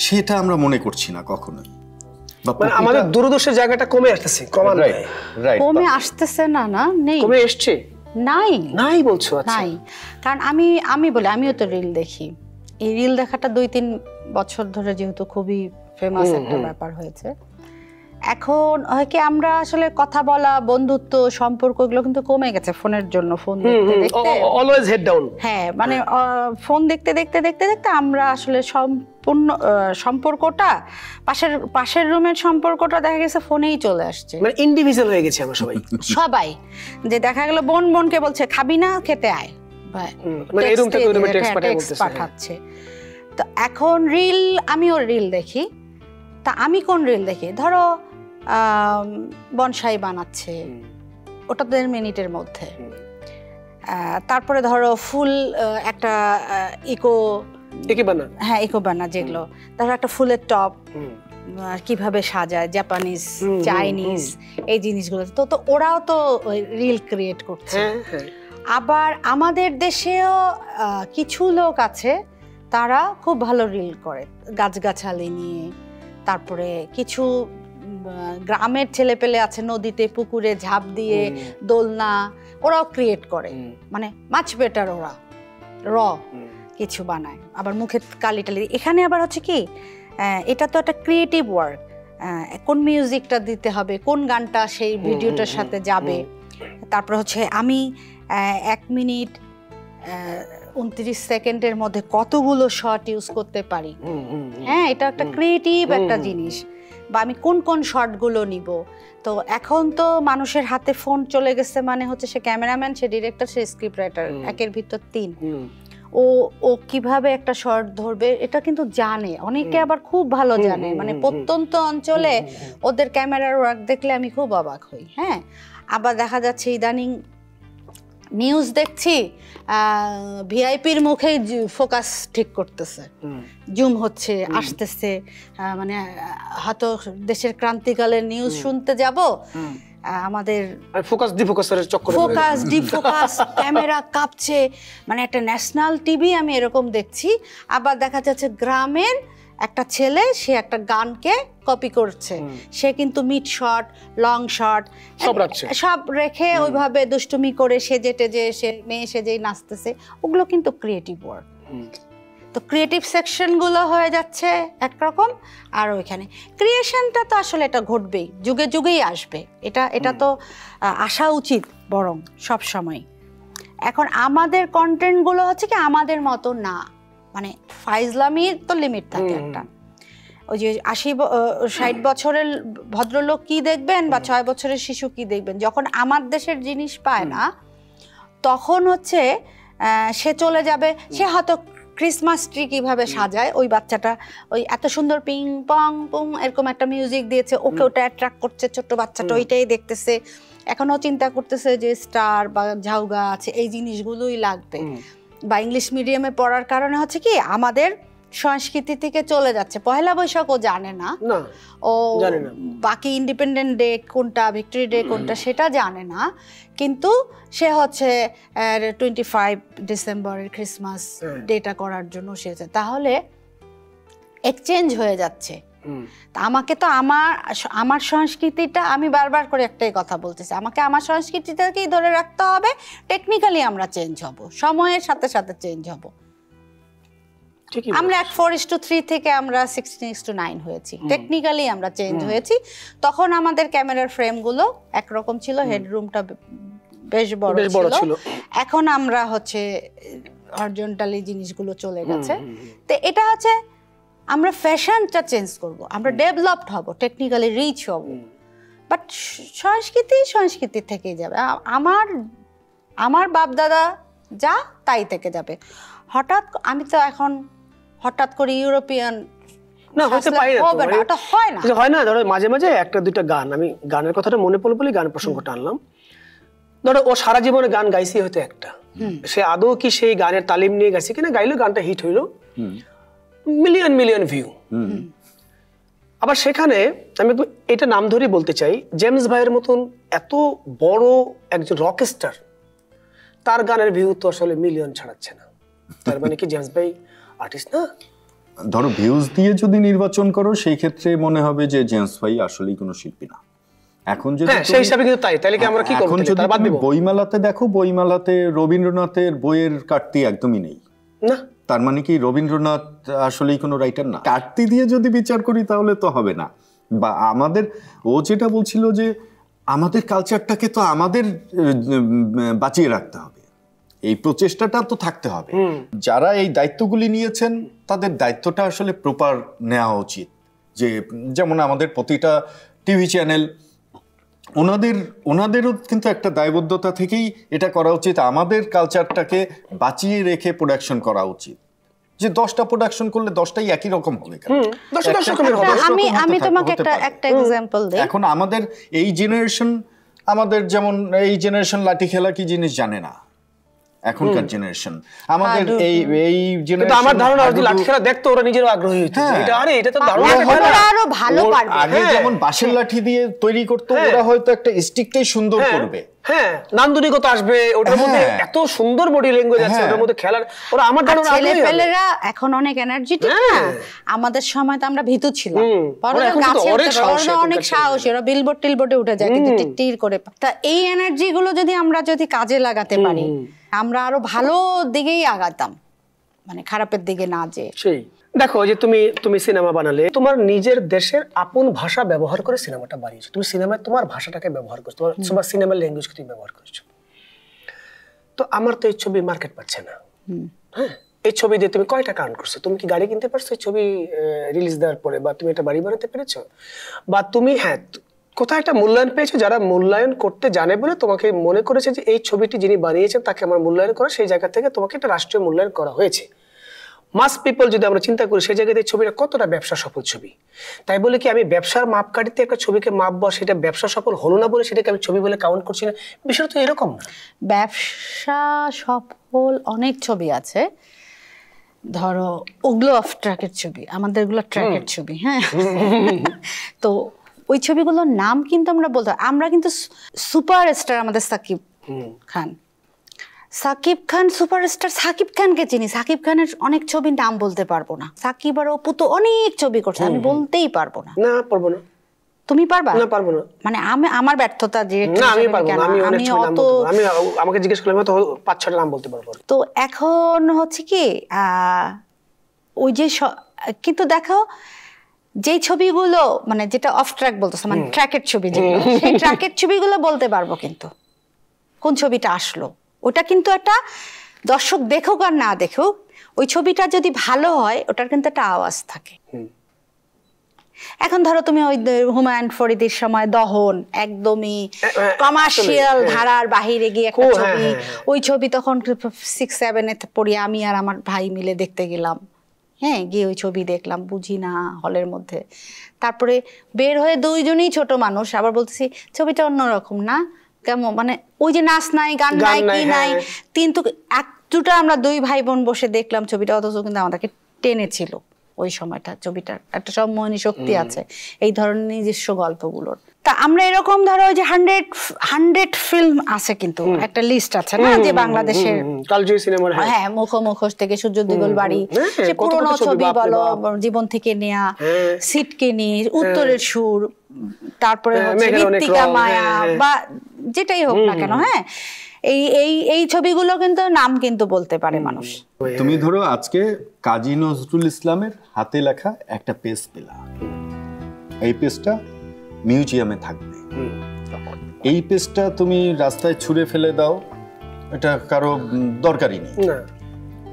সেটা আমরা মনে করছি না কখনোই। মানে আমাদের দূরদর্শের জায়গাটা কমে আসতেছে ক্রমান্বয়ে। কমে আসতেছে না, না নেই, কমে এসছে। নাই বলছো? আচ্ছা, নাই। কারণ আমি বলি, আমিও তো রিল দেখি। এই রিল দেখাটা 2-3 বছর ধরে যেহেতু খুবই ফেমাস একটা ব্যাপার হয়েছে, এখন হয় কি আমরা আসলে কথা বলা, বন্ধুত্ব, সম্পর্ক এগুলো কিন্তু কমে গেছে ফোনের জন্য। ফোন দেখতে দেখতে অলওয়েজ হেড ডাউন। হ্যাঁ, মানে ফোন দেখতে দেখতে আমরা আসলে সম্পূর্ণ সম্পর্কটা, পাশের রুমের সম্পর্কটা দেখা গেছে ফোনেই চলে আসছে, মানে ইন্ডিভিজুয়াল হয়ে গেছে আমরা সবাই। যে দেখা গেল বোনকে বলছে খাবি না, খেতে আয়, মানে এই রুম থেকে ওই রুমে টেক্সট পাঠাচ্ছে। তো এখন রিল, আমিও রিল দেখি। তা আমি কোন রিল দেখি? ধরো বনসাই বানাচ্ছে, ওটা 1.5 মিনিটের মধ্যে। তারপরে ধরো ফুল একটা ইকো বানা, যেগুলো ধরো একটা ফুলের টপ কিভাবে সাজায়, জাপানিজ, চাইনিজ, এই জিনিসগুলো তো ওরাও তো রিল ক্রিয়েট করছে। আবার আমাদের দেশেও কিছু লোক আছে, তারা খুব ভালো রিল করে গাছগাছালি নিয়ে। তারপরে কিছু গ্রামের ছেলেপেলে আছে, নদীতে পুকুরে ঝাঁপ দিয়ে দোলনা, ওরাও ক্রিয়েট করে, মানে মাছ বেটার, ওরা কিছু বানায়, আবার মুখে কালি টালি। এখানে আবার হচ্ছে কি, এটা তো একটা ক্রিয়েটিভ ওয়ার্ক, কোন মিউজিকটা দিতে হবে, কোন গানটা সেই ভিডিওটার সাথে যাবে। তারপর হচ্ছে আমি 1 মিনিট 29 সেকেন্ডের মধ্যে কতগুলো শট ইউজ করতে পারি। হ্যাঁ, এটা একটা ক্রিয়েটিভ একটা জিনিস। বা আমি কোন শটগুলো নিব। তো এখন তো মানুষের হাতে ফোন চলে গেছে, মানে হচ্ছে সে ক্যামেরাম্যান, সে ডিরেক্টর, সে স্ক্রিপ্ট রাইটার, একের ভিতর 3। ও কিভাবে একটা শট ধরবে এটা কিন্তু জানে, অনেকে আবার খুব ভালো জানে, মানে প্রত্যন্ত অঞ্চলে ওদের ক্যামেরার ওয়ার্ক দেখলে আমি খুব অবাক হই। হ্যাঁ, আবার দেখা যাচ্ছে ইদানিং নিউজ দেখছি, ভিআইপির মুখেই ফোকাস ঠিক করতেছে, জুম হচ্ছে, আসতেছে, মানে হয়তো দেশের ক্রান্তিকালের নিউজ শুনতে যাব, আমাদের ফোকাস ডিফোকাস ক্যামেরা কাঁপছে, মানে একটা ন্যাশনাল টিভি আমি এরকম দেখছি। আবার দেখা যাচ্ছে গ্রামের একটা ছেলে, সে একটা গানকে কপি করছে, সে কিন্তু মিড শট, লং শট সব রেখে ওইভাবে দুষ্টুমি করে সেজে সে মেয়ে সেজেই নাচতেছে, ওগুলো কিন্তু ক্রিয়েটিভ ওয়ার্ক। তো ক্রিয়েটিভ সেকশনগুলো হয়ে যাচ্ছে একরকম, আর ওইখানে ক্রিয়েশনটা তো আসলে এটা ঘটবেই, যুগে যুগেই আসবে, এটা তো আসা উচিত বরং সব সময়। এখন আমাদের কন্টেন্ট গুলো হচ্ছে কি আমাদের মতো না, মানে ফাইজলামির তো লিমিট থাকে একটা। ওই যে 60 বছরের ভদ্রলোক কি দেখবেন বা 6 বছরের শিশু কি দেখবেন, যখন আমার দেশের জিনিস পায় না তখন হচ্ছে সে চলে যাবে, সে হয়তো ক্রিসমাস ট্রি কিভাবে সাজায় ওই বাচ্চাটা, ওই এত সুন্দর পিং পং পং এরকম একটা মিউজিক দিয়েছে, ওকে ওটা অ্যাট্রাক্ট করছে, ছোট্ট বাচ্চাটা ওইটাই দেখতেছে, এখনও চিন্তা করতেছে যে স্টার বা ঝাউগা আছে এই জিনিসগুলোই লাগবে। বা ইংলিশ মিডিয়ামে পড়ার কারণে হচ্ছে কি আমাদের সংস্কৃতি থেকে চলে যাচ্ছে। পহেলা বৈশাখ ও জানে না, ও বাকি ইন্ডিপেন্ডেন্ট ডে কোনটা, ভিক্টরি ডে কোনটা সেটা জানে না, কিন্তু সে হচ্ছে 25 ডিসেম্বরের ক্রিসমাস ডেটা করার জন্য এসেছে। তাহলে এক্সচেঞ্জ হয়ে যাচ্ছে। আমাকে তো আমার সংস্কৃতিটা, আমি বারবার করে একটাই কথা বলতেছি, আমাকে আমার সংস্কৃতিটাকেই ধরে রাখতে হবে। টেকনিক্যালি আমরা চেঞ্জ হব, সময়ের সাথে সাথে চেঞ্জ হব। আমরা 4:3 থেকে আমরা 16:9 হয়েছি, টেকনিক্যালি আমরা চেঞ্জ হয়েছি। তখন আমাদের ক্যামেরার ফ্রেমগুলো একরকম ছিল, হেডরুমটা বেশ বড় ছিল, এখন আমরা হচ্ছে হরিজন্টালি জিনিসগুলো চলে গেছে। তো এটা হচ্ছে আমরা ফ্যাশনটা চেঞ্জ করব, আমরা ডেভেলপড হব, টেকনিক্যালি রিচ হব, বাট সংস্কৃতি থেকেই যাবে। আমার বাপ দাদা যা তাই থেকে যাবে। আমি তো এখন হঠাৎ করে ইউরোপিয়ান না হতে পারি না, এটা হয় না। ধরো মাঝে মাঝে একটা দুইটা গান, আমি গানের কথাটা মনে পড়লো বলে গান প্রসঙ্গটা আনলাম। ধরো ও সারা জীবনে গান গাইছে হয়তো একটা, সে আদৌ কি সেই গানের তালিম নিয়ে গেছে কিনা, গাইলো, গানটা হিট হইলো, মিলিয়ন ভিউ। আবার সেখানে আমি এটা নাম ধরে বলতে চাই, জেমস ভাইয়ের মতন এত বড় একজন রক স্টার, তার গানের ভিউ তো আসলে মিলিয়ন ছাড়াচ্ছে না। তার মানে কি জেমস ভাই আর্টিস্ট না? ধরো ভিউজ দিয়ে যদি নির্বাচন করো সেই ক্ষেত্রে মনে হবে যে জেমস ভাই আসলেই কোনো শিল্পী না। এখন যদি সেই হিসাবে কিন্তু তাহলে কি আমরা কি করব? এখন যদি বইমেলাতে দেখো, বইমেলাতে রবীন্দ্রনাথের বইয়ের কাটতি একদমই নেই না। তার মানে কি রবীন্দ্রনাথ আসলেই কোনো রাইটার না? কাটতি দিয়ে যদি বিচার করি তাহলে তো হবে না। বা আমাদের, ও যেটা বলছিল যে আমাদের কালচারটাকে তো আমাদের বাঁচিয়ে রাখতে হবে, এই প্রচেষ্টাটা তো থাকতে হবে। যারা এই দায়িত্বগুলি নিয়েছেন তাদের দায়িত্বটা আসলে প্রপার নেওয়া উচিত। যে যেমন আমাদের প্রতিটা টিভি চ্যানেল, ওনাদেরও কিন্তু একটা দায়বদ্ধতা থেকেই এটা করা উচিত, আমাদের কালচারটাকে বাঁচিয়ে রেখে প্রোডাকশন করা উচিত। যে 10টা প্রোডাকশন করলে 10টাই একই রকম হবে। আমি তোমাকে একটা এক্সাম্পল দেই। এখন আমাদের এই জেনারেশন, আমাদের যেমন এই জেনারেশন লাঠি খেলা কি জিনিস জানে না, এখনকার জেনারেশন আমাদের এই জেনারেশন, আমার ধারণা ওরা লাঠি খেলা দেখতো, ওরা নিজেরও আগ্রহী হতো, এটা আরে এটা তো দারুণ, ওরা আরো ভালো পারবে। আগে যেমন বাঁশের লাঠি দিয়ে তৈরি করতো, ওরা হয়তো একটা স্টিকটাই সুন্দর করবে, নান্দনিকতা আসবে ওটার মধ্যে, এত সুন্দর বডি ল্যাঙ্গুয়েজ আছে ওটার মধ্যে খেলার, ওরা আমার ধারণা ছেলেপেলেরা এখন অনেক এনার্জেটিক না, আমাদের সময় তো আমরা ভীতু ছিলাম, অনেক সাহসী, ওরা বিলবোর্ড টিলবোর্ডে উঠে যায় কিন্তু টির করে। তা এই এনার্জি গুলো যদি আমরা কাজে লাগাতে পারি, আমরা আরো ভালো দিকেই আগাতাম, মানে খারাপের দিকে না যে। সেই দেখো যে তুমি সিনেমা বানালে, তোমার নিজের দেশের আপন ভাষা ব্যবহার করে সিনেমাটা বানিয়েছো, তুমি সিনেমায় তোমার ভাষাটাকে ব্যবহার করছো, তোমার সিনেমার ল্যাঙ্গুয়েজকে তুমি ব্যবহার করছো। তো আমার তো এই ছবি মার্কেট পাচ্ছে না। হ্যাঁ, এই ছবি দিয়ে তুমি কয় টাকা আর্ন করছো? তুমি কি গাড়ি কিনতে পারছো এই ছবি রিলিজ দেওয়ার পরে, বা তুমি একটা বাড়ি বানাতে পেরেছো, বা তুমি কোথায় একটা মূল্যায়ন পেয়েছো? যারা মূল্যায়ন করতে জানে বলে তোমাকে মনে করেছে যে এই ছবিটি যিনি বানিয়েছেন তাকে আমার মূল্যায়ন করা, সেই জায়গা থেকে তোমাকে একটা রাষ্ট্রীয় মূল্যায়ন করা হয়েছে। মাস পিপল যদি আমরা চিন্তা করি সেই জায়গাতে ছবিটা কতটা ব্যবসা সফল ছবি, তাই বলে কি আমি ব্যবসার মাপকাঠিতে একটা ছবিকে মাপবো, সেটা ব্যবসা সফল হলো না বলে সেটাকে আমি ছবি বলে কাউন্ট করছি না? বিষয়টা তো এরকম না। ব্যবসা সফল অনেক ছবি আছে, ধরো ওগুলো অফ ট্র্যাকের ছবি, আমাদেরগুলো ট্র্যাকের ছবি। হ্যাঁ, তো ওই ছবিগুলোর নাম কিন্তু আমরা বলতে, আমরা কিন্তু সুপারস্টার আমাদের সাকিব খান, সাকিব খান সুপারস্টার, সাকিব খানকে চিনি, সাকিব খানের অনেক ছবির নাম বলতে পারবো না। সাকিব আর অপু তো অনেক ছবি করছে, আমি বলতেই পারবো না। না পারবো না। তুমি পারবা? না পারবো না, মানে আমার ব্যর্থতা যে আমি পারবো না, আমি অত, আমি আমাকে জিজ্ঞেস করলে আমি তো 5-6টা নাম বলতে পারবো। তো এখন হচ্ছে কি ওই যে, কিন্তু দেখো যে ছবিগুলো মানে যেটা অফ ট্র্যাক বলতেছে, মানে ট্র্যাকের ছবি যেগুলো, সেই ট্র্যাকের ছবিগুলো বলতে পারবো, কিন্তু কোন ছবিটা আসলো ওটা কিন্তু একটা দর্শক দেখুক আর না দেখুক, ওই ছবিটা যদি ভালো হয় ওটার কিন্তু একটা আওয়াজ থাকে। এখন ধরো তুমি ওই হুমায়ুন ফরিদির সময় দহন একদমই কমার্শিয়াল ধারার বাহিরে গিয়ে একটা ছবি, ওই ছবি তখন 6-7 পড়ি আমি আর আমার ভাই মিলে দেখতে গেলাম, হ্যাঁ গিয়ে ওই ছবি দেখলাম, বুঝি না হলের মধ্যে, তারপরে বের হয়ে দুইজনই ছোট মানুষ, আবার বলতেছি ছবিটা অন্যরকম না, কেমন মানে ওই যে নাচ নাই গান নাই কি নাই, কিন্তু দুটা আমরা দুই ভাই বোন বসে দেখলাম ছবিটা, অথচ কিন্তু আমাদেরকে টেনেছিল ওই সময়টা। ছবিটার একটা সম্মোহনী শক্তি আছে এই ধরনের নিজস্ব গল্পগুলোর। তা আমরা এরকম ধরো ওই যে 100 ফিল্ম আছে, কিন্তু একটা লিস্ট আছে না যে বাংলাদেশের কালজয়ী সিনেমার, হ্যাঁ মুখোশ থেকে সূর্য দিগল বাড়ি, সে পুরোনো ছবি বলো, জীবন থেকে নেয়া, সিটকিনি, উত্তরের সুর, তারপরে হচ্ছে মৃত্তিকা মায়া বা যেটাই হোক না কেন, হ্যাঁ এই ছবিগুলো কিন্তু নাম কিন্তু বলতে পারে মানুষ। তুমি ধরো আজকে কাজী নজরুল ইসলামের হাতে লেখা একটা পেজ পেলা, এই পেজটা মিউজিয়ামে থাকবে, এই পেজটা তুমি রাস্তায় ছুঁড়ে ফেলে দাও, এটা কারো দরকারই নেই,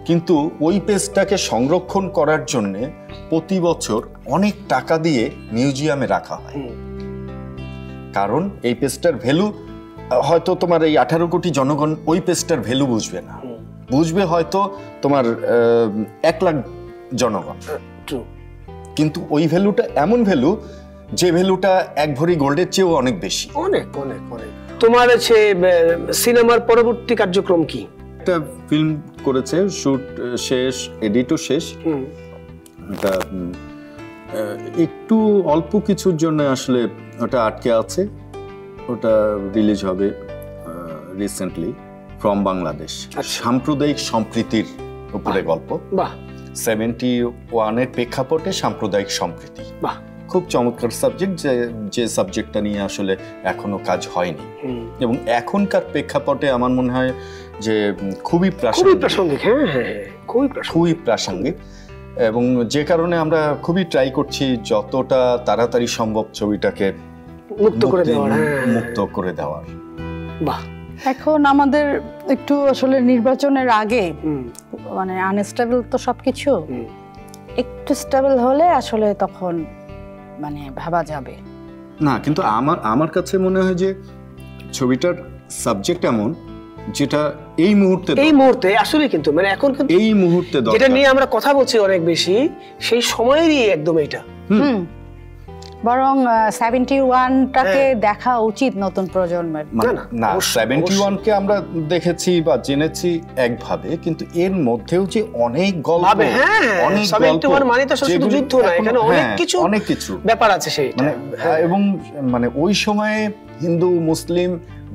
কিন্তু ওই পেজটাকে সংরক্ষণ করার জন্য প্রতি বছর অনেক টাকা দিয়ে মিউজিয়ামে রাখা হয়। কারণ এই পেজটার ভ্যালু হয়তো তোমার এই 18 কোটি জনগণ ওই পেজটার ভ্যালু বুঝবে না, বুঝবে হয়তো তোমার 1 লাখ জনগণ, কিন্তু ওই ভ্যালুটা এমন ভ্যালু যে ভ্যালুটা 1 ভরি গোল্ডের চেয়েও অনেক বেশি। অনেক অনেক অনেক। তোমার আছে সিনেমার পরবর্তী কার্যক্রম কি? একটা ফিল্ম করেছে, শুট শেষ, এডিটও শেষ, এটা একটু অল্প কিছুর জন্য আসলে ওটা আটকে আছে, ওটা রিলিজ হবে রিসেন্টলি, ফ্রম বাংলাদেশ, সাম্প্রদায়িক সম্প্রীতির উপরে গল্প। বাহ। 71-এর প্রেক্ষাপটে সাম্প্রদায়িক সম্প্রীতি, বাহ খুব চমৎকার সাবজেক্ট, যে সাবজেক্টটা নিয়ে আসলে এখনো কাজ হয়নি, এবং এখনকার প্রেক্ষাপটে আমার মনে হয় যে খুবই প্রাসঙ্গিক, খুবই প্রাসঙ্গিক, এবং যে কারণে আমরা খুবই ট্রাই করছি যতটা তাড়াতাড়ি সম্ভব ছবিটাকে মুক্ত করে দেওয়ার। বাহ। এখন আমাদের একটু আসলে নির্বাচনের আগে মানে আনস্টেবল তো সবকিছু, একটু স্টেবল হলে আসলে তখন মানে ভাবা যাবে না, কিন্তু আমার কাছে মনে হয় যে ছবিটার সাবজেক্ট এমন যেটা এই মুহূর্তে আসলে কিন্তু মানে এখন কিন্তু এই মুহূর্তে যেটা নিয়ে আমরা কথা বলছি অনেক বেশি, সেই সময়েরই একদম এটা। বরং 71টাকে দেখা উচিত নতুন প্রজন্মের। না 71কে আমরা দেখেছি বা জেনেছি একভাবে, কিন্তু এর মধ্যেও যে অনেক গল্প, অনেক গল্প মানে তো শুধু যুদ্ধ না, এখানে অনেক কিছু ব্যাপার আছে সেই মানে, এবং মানে ওই সময়ে হিন্দু মুসলিম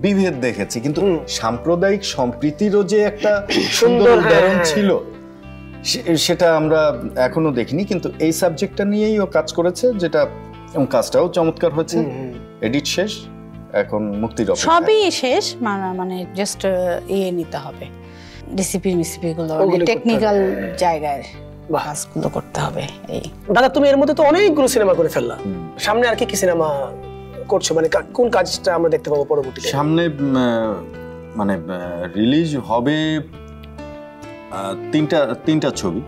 বিভেদ দেখেছি, কিন্তু সাম্প্রদায়িক সম্প্রীতিরও যে একটা সুন্দর উদাহরণ ছিল সেটা আমরা এখনো দেখিনি, কিন্তু এই সাবজেক্টটা নিয়েই ও কাজ করেছে, যেটা এবং কাজটাও চমৎকার হয়েছে। এডিট শেষ, এখন মুক্তির অপেক্ষা। সবই শেষ, মানে জাস্ট নিতে হবে, ডিসিপি গুলো টেকনিক্যাল জায়গায় কাজগুলো করতে হবে। এই দাদা তুমি এর মধ্যে তো অনেকগুলো সিনেমা করে ফেললা, সামনে আর কি সিনেমা করছো, মানে কোন কাজটা আমরা দেখতে পাবো পরবর্তীতে? সামনে মানে রিলিজ হবে তিনটা ছবি,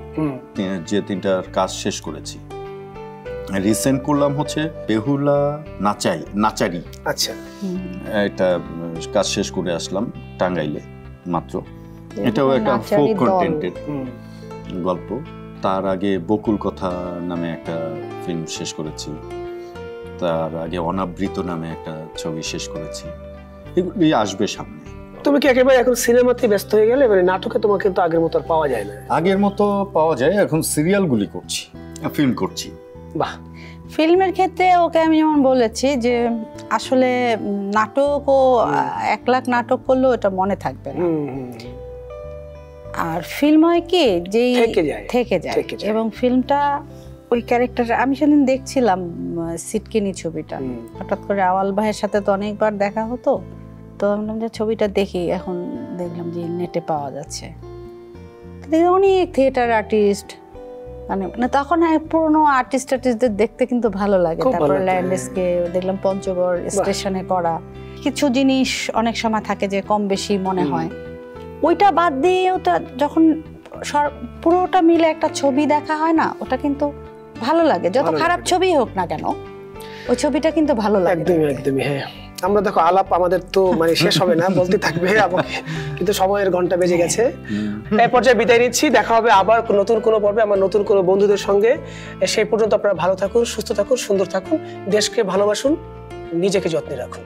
যে 3টার কাজ শেষ করেছি। রিসেন্ট করলাম হচ্ছে বেহুলা নাচারি, আচ্ছা এটা কাজ শেষ করে আসলাম টাঙ্গাইলে মাত্র, এটাও একটা ফোক কন্টেন্টের গল্প। তার আগে বকুল কথা নামে একটা ফিল্ম শেষ করেছি, তার আগে অনাবৃত নামে একটা ছবি শেষ করেছি, এগুলি আসবে সামনে। তুমি কি একেবারে এখন সিনেমাতে ব্যস্ত হয়ে গেলে? মানে নাটকে তোমাকে কিন্তু আগের মতো আর পাওয়া যায় না। আগের মতো পাওয়া যায়, এখন সিরিয়ালগুলি করছি, ফিল্ম করছি। বাহ। ফিল্মের ক্ষেত্রে ওকে আমি যেমন বলেছি যে আসলে নাটক ও 1 লাখ নাটক করলেও এটা মনে থাকবে না, আর ফিল্ম হয় কি যেই থেকে যায়, এবং ফিল্মটা ওই ক্যারেক্টার। আমি সেদিন দেখছিলাম সিটকিনি ছবিটা, হঠাৎ করে আওয়াল ভাইয়ের সাথে তো অনেকবার দেখা হতো, তো আমি বললাম যে ছবিটা দেখি, এখন দেখলাম যে নেটে পাওয়া যাচ্ছে, অনেক থিয়েটার আর্টিস্ট, মানে তখন পুরোনো আর্টিস্টদের দেখতে কিন্তু ভালো লাগে। তারপরে ল্যান্ডস্কে দেখলাম পঞ্চগড় স্টেশনে করা কিছু জিনিস অনেক সময় থাকে যে কম বেশি মনে হয়, ওইটা বাদ দিয়েও তো যখন পুরোটা মিলে একটা ছবি দেখা হয় না, ওটা কিন্তু ভালো লাগে, যত খারাপ ছবি হোক না কেন ওই ছবিটা কিন্তু ভালো লাগে। একদমই একদমই, হ্যাঁ। আমরা দেখো আলাপ আমাদের তো মানে শেষ হবে না, বলতে থাকবে আমাকে, কিন্তু সময়ের ঘন্টা বেজে গেছে। এই পর্যায়ে বিদায় নিচ্ছি, দেখা হবে আবার নতুন কোনো পর্বে আমার নতুন কোনো বন্ধুদের সঙ্গে। সেই পর্যন্ত আপনারা ভালো থাকুন, সুস্থ থাকুন, সুন্দর থাকুন, দেশকে ভালোবাসুন, নিজেকে যত্নে রাখুন।